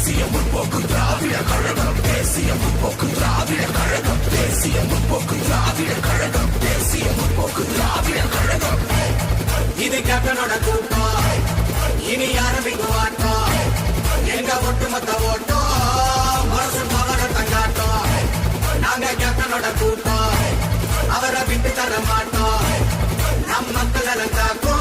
தேசிய முற்போக்கு திராவிட கழகம், தேசிய முற்போக்கு திராவிட கழகம், தேசிய முற்போக்கு திராவிட கழகம், தேசிய முற்போக்கு திராவிட கழகம். இது கேப்டனோட கூட்டம், இனி ஆரம்பிக்கும் ஆட்டம், எங்க ஒட்டுமொத்த ஓட்டம் மனசு மகன தங்காட்டம். நாங்க கேப்டனோட கூட்டம், அவரை விட்டு தர மாட்டோம், நம் மக்கள் காக்கும்.